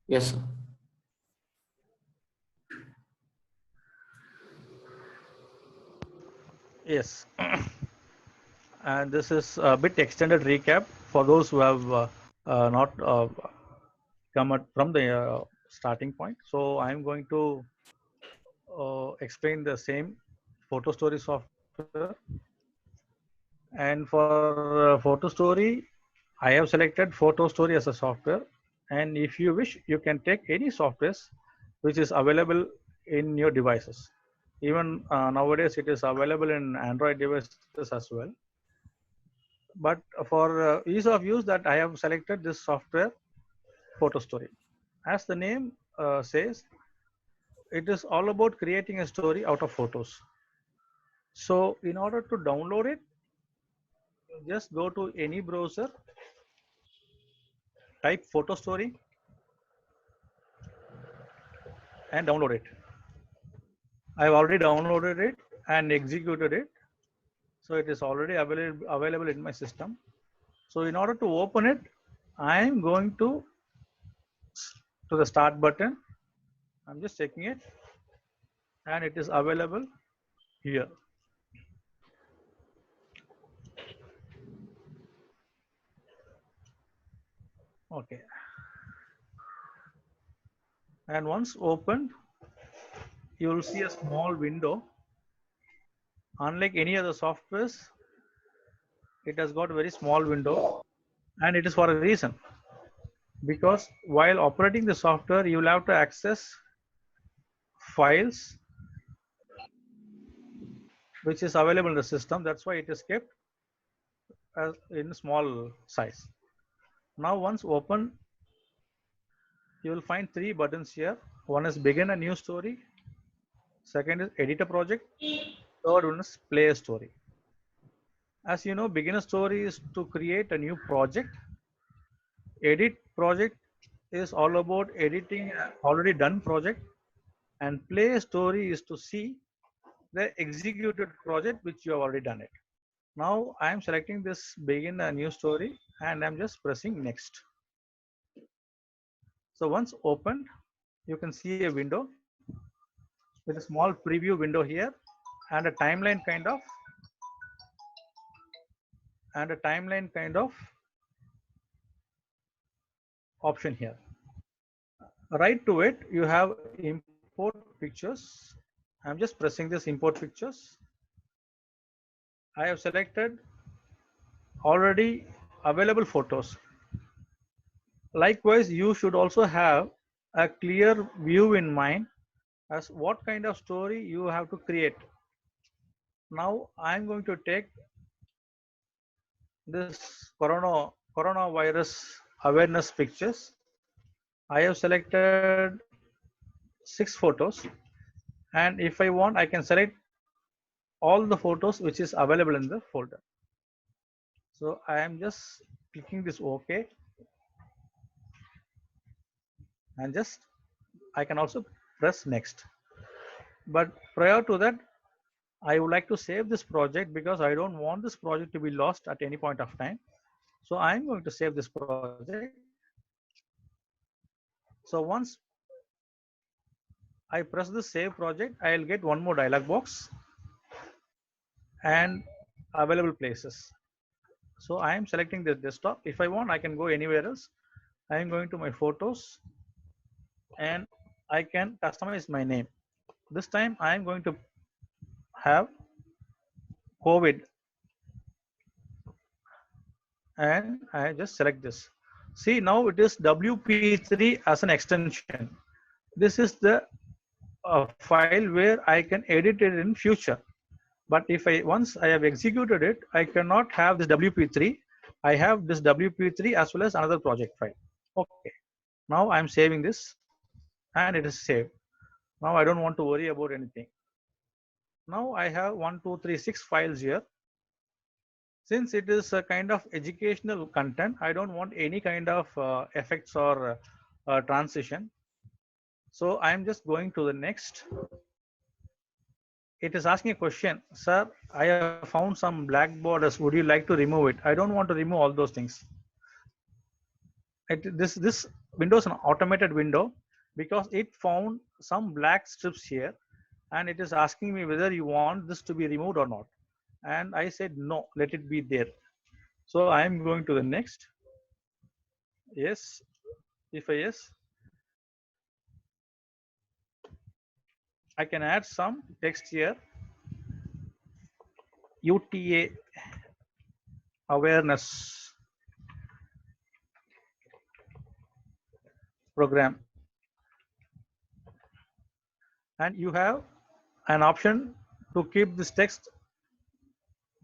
Yes, sir. Yes, and this is a bit extended recap for those who have not come at from the starting point. So I'm going to explain the same photo story software. And for photo story, I have selected photo story as a software. And if you wish, you can take any softwares which is available in your devices. Even nowadays, it is available in Android devices as well. But for ease of use, that I have selected this software photo story. As the name says, it is all about creating a story out of photos. So in order to download it, just go to any browser, type photo story and download it. I've already downloaded it and executed it. So it is already available in my system. So in order to open it, I am going to the start button. I'm just checking it and it is available here. Okay. And once opened, you will see a small window. Unlike any other softwares, it has got a very small window, and it is for a reason. Because while operating the software, you will have to access files which is available in the system. That's why it is kept as in small size. Now once open, you will find three buttons here. One is begin a new story, second is edit a project, third one is play a story. As you know, begin a story is to create a new project. Edit project is all about editing already done project, and play a story is to see the executed project which you have already done it. Now I am selecting this begin a new story and I'm just pressing next. So once opened, you can see a window with a small preview window here and a timeline kind of option here. Right to it, you have import pictures. I'm just pressing this import pictures. I have selected already available photos. Likewise, you should also have a clear view in mind as what kind of story you have to create. Now I'm going to take this coronavirus awareness pictures. I have selected 6 photos, and if I want, I can select all the photos which is available in the folder. So I am just clicking this OK, and just I can also press next. But prior to that, I would like to save this project because I don't want this project to be lost at any point of time. So I'm going to save this project. So once I press the save project, I'll get one more dialog box and available places. So I am selecting the desktop. If I want, I can go anywhere else. I am going to my photos and I can customize my name. This time I am going to have COVID and I just select this. See, now it is WP3 as an extension. This is the file where I can edit it in future. But if I once I have executed it, I cannot have this WP3. I have this WP3 as well as another project file. Okay. Now I'm saving this and it is saved. Now I don't want to worry about anything. Now I have 1, 2, 3, 6 files here. Since it is a kind of educational content, I don't want any kind of effects or transition. So I'm just going to the next. It is asking a question, sir, I have found some black borders. Would you like to remove it? I don't want to remove all those things. This window is an automated window because it found some black strips here, and it is asking me whether you want this to be removed or not. And I said no, let it be there. So I am going to the next. Yes, if I yes, I can add some text here. UTA awareness program, and you have an option to keep this text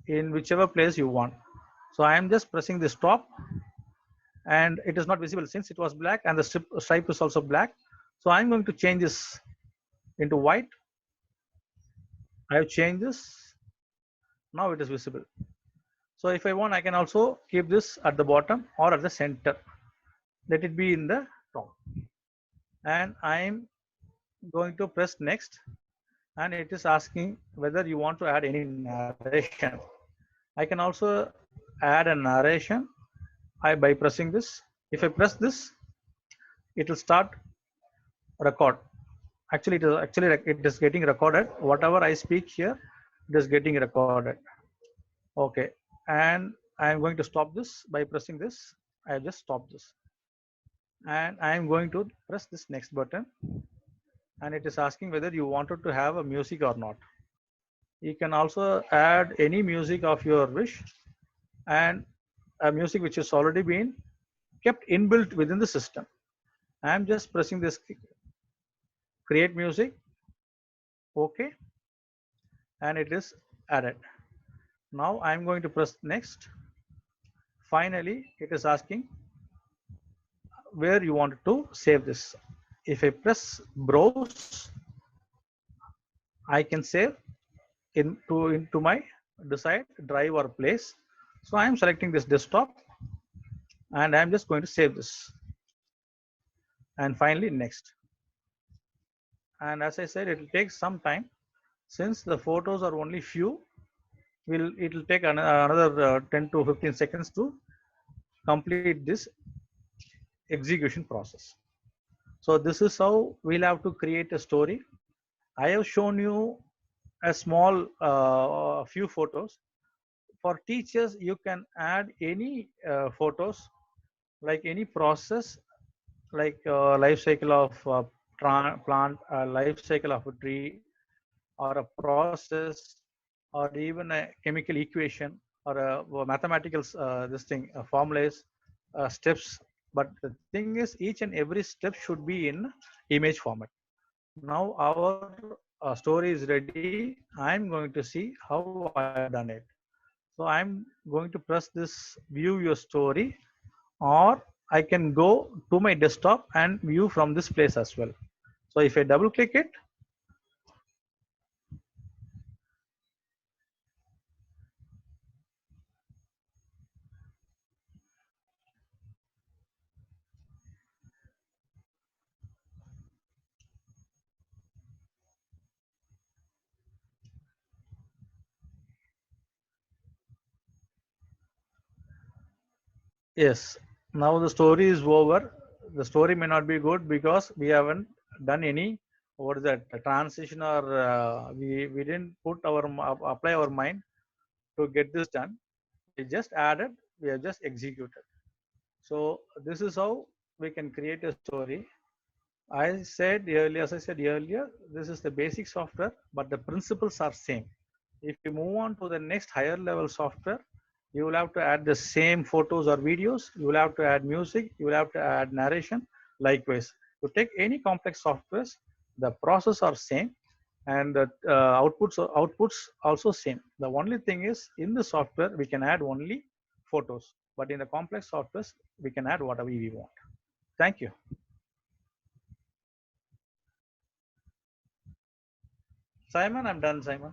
in whichever place you want. So I am just pressing the stop, and it is not visible since it was black and the stripe is also black. So I'm going to change this into white. I have changed this. Now it is visible. So if I want, I can also keep this at the bottom or at the center. Let it be in the top. And I'm going to press next, and it is asking whether you want to add any narration. I can also add a narration by pressing this. If I press this, it will start record. Actually, it is getting recorded. Whatever I speak here, it is getting recorded. Okay, and I am going to stop this by pressing this. I just stop this, and I am going to press this next button, and it is asking whether you wanted to have a music or not. You can also add any music of your wish, and a music which has already been kept inbuilt within the system. I am just pressing this create music. Okay, and it is added. Now I am going to press next. Finally, it is asking where you want to save this. If I press browse, I can save into my desired drive or place. So I am selecting this desktop, and I am just going to save this. And finally next. And as I said, it will take some time since the photos are only few. It will take another 10 to 15 seconds to complete this execution process. So this is how we'll have to create a story. I have shown you a small few photos. For teachers, you can add any photos, like any process, like life cycle of plant, life cycle of a tree, or a process, or even a chemical equation, or a mathematical this thing formulas, steps. But the thing is, each and every step should be in image format. Now our story is ready. I'm going to see how I've done it. So I'm going to press this view your story, or I can go to my desktop and view from this place as well. So if I double click it, yes, now the story is over. The story may not be good because we haven't done any, what is that, a transition, or we didn't put our apply our mind to get this done. We just added, we have just executed. So this is how we can create a story. As I said earlier, this is the basic software, but the principles are same. If you move on to the next higher level software, you will have to add the same photos or videos. You will have to add music. You will have to add narration. Likewise, to take any complex softwares, the process are same, and the outputs also same. The only thing is, in the software we can add only photos, but in the complex softwares we can add whatever we want. Thank you. Simon, I'm done, Simon.